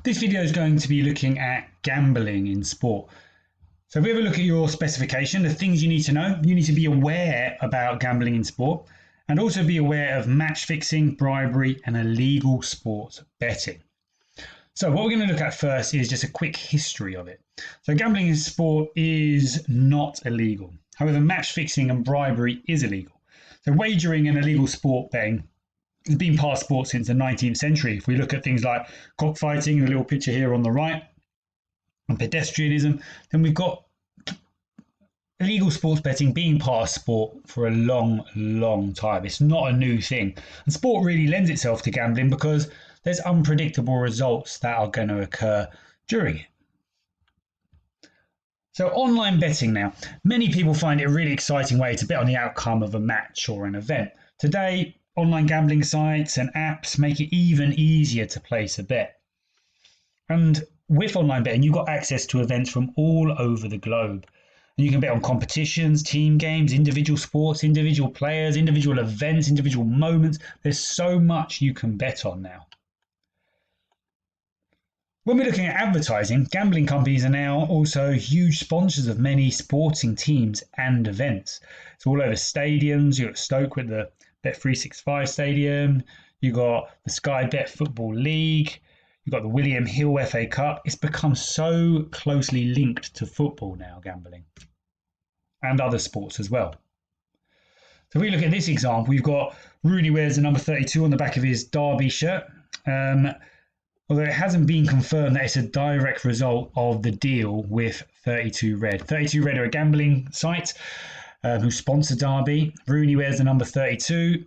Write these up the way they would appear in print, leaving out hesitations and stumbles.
This video is going to be looking at gambling in sport. So if we have a look at your specification, the things you need to know, you need to be aware about gambling in sport and also be aware of match fixing, bribery and illegal sports betting. So what we're going to look at first is just a quick history of it. So gambling in sport is not illegal. However, match fixing and bribery is illegal. So wagering and illegal sport betting has been part of sport since the 19th century. If we look at things like cockfighting, the little picture here on the right, and pedestrianism, then we've got illegal sports betting being part of sport for a long time. It's not a new thing. And sport really lends itself to gambling because there's unpredictable results that are going to occur during it. So online betting now. Many people find it a really exciting way to bet on the outcome of a match or an event. Today, online gambling sites and apps make it even easier to place a bet. And with online betting, you've got access to events from all over the globe. You can bet on competitions, team games, individual sports, individual players, individual events, individual moments. There's so much you can bet on now. When we're looking at advertising, gambling companies are now also huge sponsors of many sporting teams and events. It's all over stadiums. You've got Stoke with the Bet365 Stadium. You've got the Sky Bet Football League. You've got the William Hill FA Cup. It's become so closely linked to football now, gambling, and other sports as well. So if we look at this example, we've got Rooney wears the number 32 on the back of his Derby shirt. Although it hasn't been confirmed that it's a direct result of the deal with 32 Red. 32 Red are a gambling site who sponsor Derby. Rooney wears the number 32.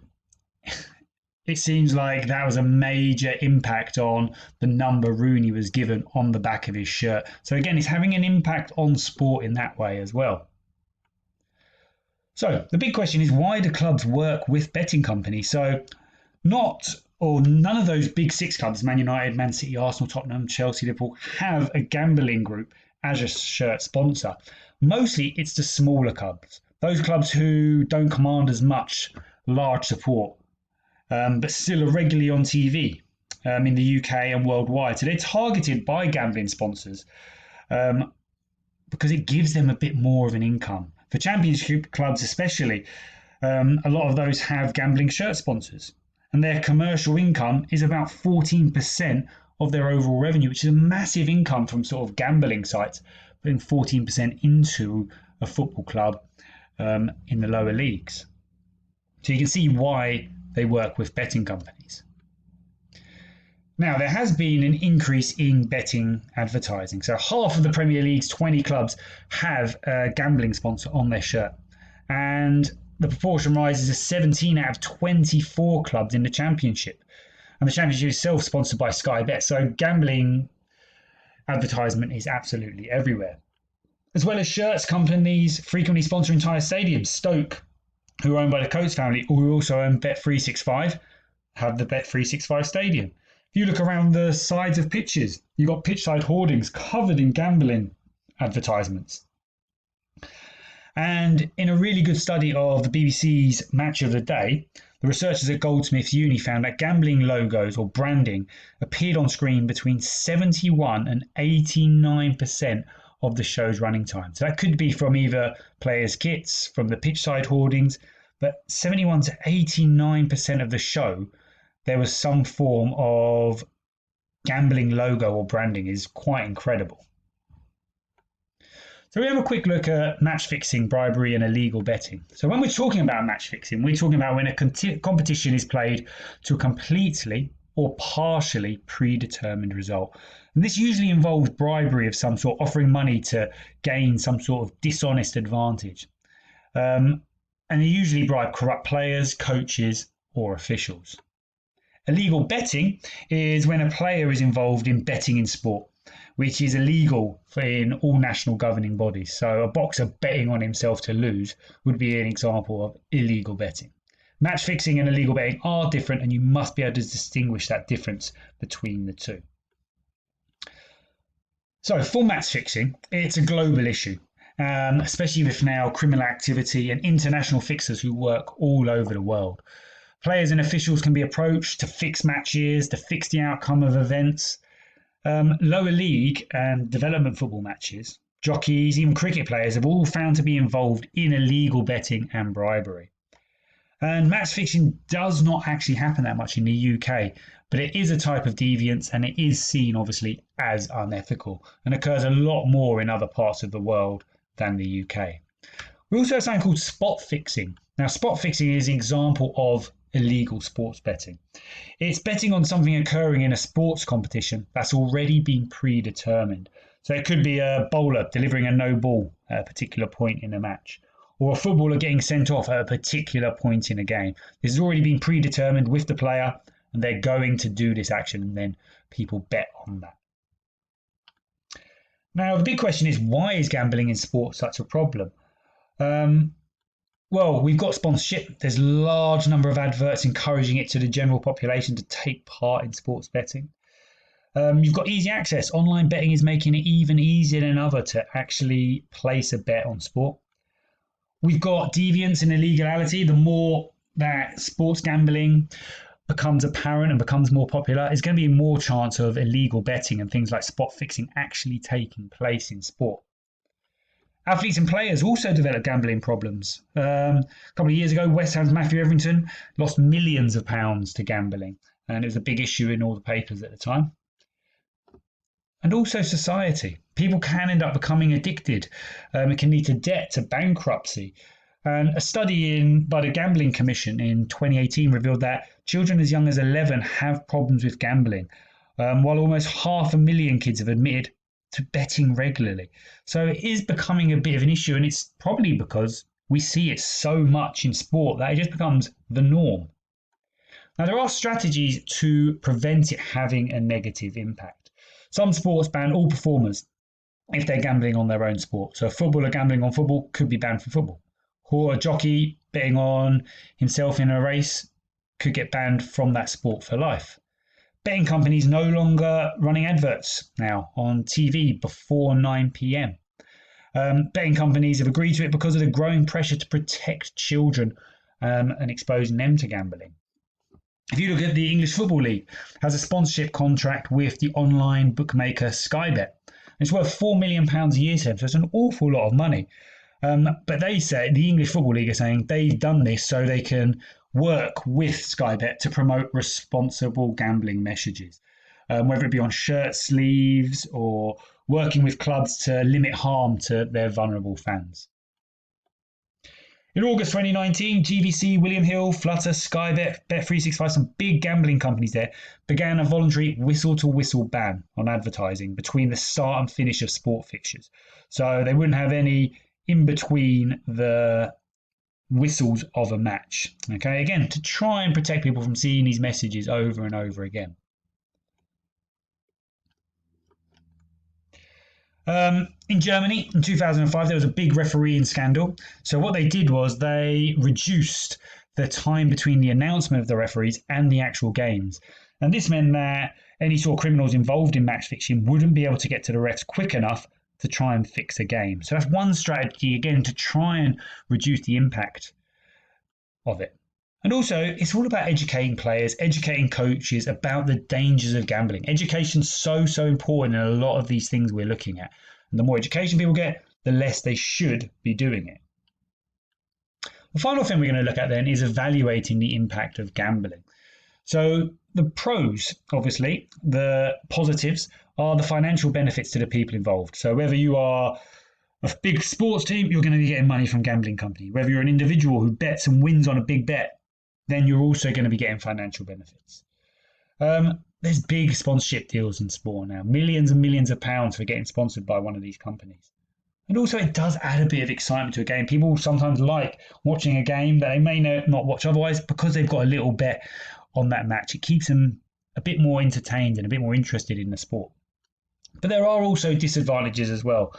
It seems like that was a major impact on the number Rooney was given on the back of his shirt. So again, it's having an impact on sport in that way as well. So the big question is, why do clubs work with betting companies? So none of those big six clubs, Man United, Man City, Arsenal, Tottenham, Chelsea, Liverpool, have a gambling group as a shirt sponsor. Mostly it's the smaller clubs, those clubs who don't command as much large support, but still are regularly on TV in the UK and worldwide. So they're targeted by gambling sponsors because it gives them a bit more of an income. For championship clubs especially, a lot of those have gambling shirt sponsors. And their commercial income is about 14% of their overall revenue, which is a massive income from sort of gambling sites, putting 14% into a football club in the lower leagues. So you can see why they work with betting companies. Now, there has been an increase in betting advertising. So half of the Premier League's 20 clubs have a gambling sponsor on their shirt. And the proportion rises to 17 out of 24 clubs in the Championship. And the Championship is self-sponsored by Sky Bet. So gambling advertisement is absolutely everywhere. As well as shirts, companies frequently sponsor entire stadiums. Stoke, who are owned by the Coates family, who also own Bet365, have the Bet365 Stadium. If you look around the sides of pitches, you've got pitchside hoardings covered in gambling advertisements. And in a really good study of the BBC's Match of the Day, the researchers at Goldsmiths Uni found that gambling logos or branding appeared on screen between 71 and 89% of the show's running time. So that could be from either players' kits, from the pitchside hoardings, but 71 to 89% of the show, there was some form of gambling logo or branding. Is quite incredible. So we have a quick look at match fixing, bribery and illegal betting. So when we're talking about match fixing, we're talking about when a competition is played to a completely or partially predetermined result. And this usually involves bribery of some sort, offering money to gain some sort of dishonest advantage. And they usually bribe corrupt players, coaches or officials. Illegal betting is when a player is involved in betting in sport, which is illegal in all national governing bodies. So a boxer betting on himself to lose would be an example of illegal betting. Match fixing and illegal betting are different, and you must be able to distinguish that difference between the two. So for match fixing, it's a global issue, especially with now criminal activity and international fixers who work all over the world. Players and officials can be approached to fix matches, to fix the outcome of events. Lower league and development football matches, jockeys, even cricket players have all found to be involved in illegal betting and bribery. And match fixing does not actually happen that much in the UK, but it is a type of deviance and it is seen obviously as unethical and occurs a lot more in other parts of the world than the UK. We also have something called spot fixing. Now, spot fixing is an example of illegal sports betting. It's betting on something occurring in a sports competition that's already been predetermined. So it could be a bowler delivering a no ball at a particular point in a match, or a footballer getting sent off at a particular point in a game. This has already been predetermined with the player, and they're going to do this action, and then people bet on that. Now, the big question is, why is gambling in sport such a problem? Well, we've got sponsorship. There's a large number of adverts encouraging it to the general population to take part in sports betting. You've got easy access. Online betting is making it even easier than ever to actually place a bet on sport. We've got deviance and illegality. The more that sports gambling becomes apparent and becomes more popular, there's going to be more chance of illegal betting and things like spot fixing actually taking place in sport. Athletes and players also develop gambling problems. A couple of years ago, West Ham's Matthew Etherington lost millions of pounds to gambling, and it was a big issue in all the papers at the time. And also society. People can end up becoming addicted. It can lead to debt, to bankruptcy. And a study by the Gambling Commission in 2018 revealed that children as young as 11 have problems with gambling, while almost 500,000 kids have admitted to betting regularly. So it is becoming a bit of an issue, and it's probably because we see it so much in sport that it just becomes the norm. Now, there are strategies to prevent it having a negative impact. Some sports ban all performers if they're gambling on their own sport. So a footballer gambling on football could be banned from football. Or a jockey betting on himself in a race could get banned from that sport for life. Betting companies no longer running adverts now on TV before 9 p.m. Betting companies have agreed to it because of the growing pressure to protect children and exposing them to gambling. If you look at the English Football League, it has a sponsorship contract with the online bookmaker Sky Bet. It's worth £4 million a year to them, so it's an awful lot of money. But they say, the English Football League are saying they've done this so they can work with Sky Bet to promote responsible gambling messages, whether it be on shirt sleeves or working with clubs to limit harm to their vulnerable fans. In August 2019, GVC, William Hill, Flutter, Sky Bet, Bet365, some big gambling companies there, began a voluntary whistle-to-whistle ban on advertising between the start and finish of sport fixtures. So they wouldn't have any in between the whistles of a match. Okay, again, to try and protect people from seeing these messages over and over again. In Germany, in 2005, there was a big refereeing scandal. So what they did was they reduced the time between the announcement of the referees and the actual games. And this meant that any sort of criminals involved in match fixing wouldn't be able to get to the refs quick enough to try and fix a game. So that's one strategy, again, to try and reduce the impact of it. And also, it's all about educating players, educating coaches about the dangers of gambling. Education's so important in a lot of these things we're looking at. And the more education people get, the less they should be doing it. The final thing we're going to look at then is evaluating the impact of gambling. So the pros, obviously, the positives are the financial benefits to the people involved. So whether you are a big sports team, you're going to be getting money from gambling company. Whether you're an individual who bets and wins on a big bet, then you're also going to be getting financial benefits. There's big sponsorship deals in sport now, millions and millions of pounds for getting sponsored by one of these companies. And also it does add a bit of excitement to a game. People sometimes like watching a game that they may not watch otherwise because they've got a little bet on that match. It keeps them a bit more entertained and a bit more interested in the sport. But there are also disadvantages as well.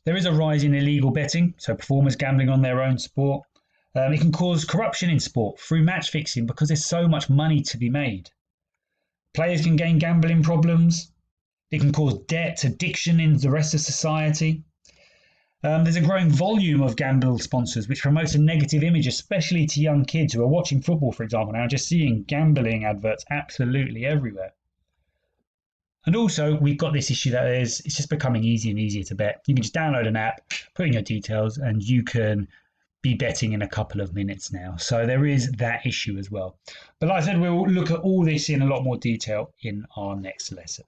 There is a rise in illegal betting, so performers gambling on their own sport. It can cause corruption in sport through match fixing because there's so much money to be made. Players can gain gambling problems. It can cause debt, addiction in the rest of society. There's a growing volume of gamble sponsors, which promotes a negative image, especially to young kids who are watching football, for example, now just seeing gambling adverts absolutely everywhere. And also, we've got this issue that it's just becoming easier and easier to bet. You can just download an app, put in your details, and you can be betting in a couple of minutes now. So there is that issue as well. But like I said, we'll look at all this in a lot more detail in our next lesson.